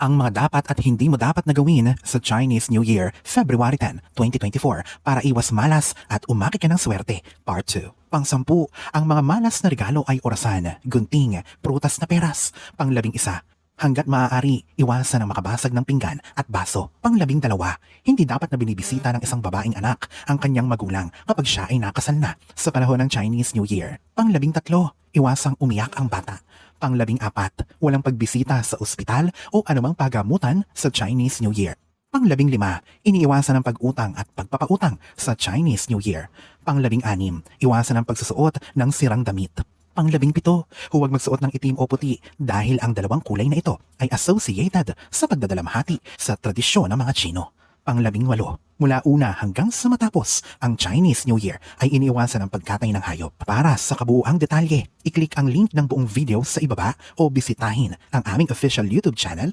Ang mga dapat at hindi mo dapat na gawin sa Chinese New Year, February 10, 2024 para iwas malas at umaki ka ng swerte, Part 2. Pang-10, ang mga malas na regalo ay orasan, gunting, prutas na peras. Pang-11, hanggat maaari, iwasan ang makabasag ng pinggan at baso. Pang-12, hindi dapat na binibisita ng isang babaeng anak ang kanyang magulang kapag siya ay nakasal na sa panahon ng Chinese New Year. Pang-13, iwasang umiyak ang bata. Pang-14, walang pagbisita sa ospital o anumang pagamutan sa Chinese New Year. Pang-15, iniiwasan ang pag-utang at pagpapautang sa Chinese New Year. Pang-16, iwasan ang pagsusuot ng sirang damit. Pang-17, huwag magsuot ng itim o puti dahil ang dalawang kulay na ito ay associated sa pagdadalamhati sa tradisyon ng mga Chino. Pang-18, mula una hanggang sa matapos ang Chinese New Year ay iniiwasan ang pagkatay ng hayop. Para sa kabuuang detalye, i-click ang link ng buong video sa ibaba o bisitahin ang aming official YouTube channel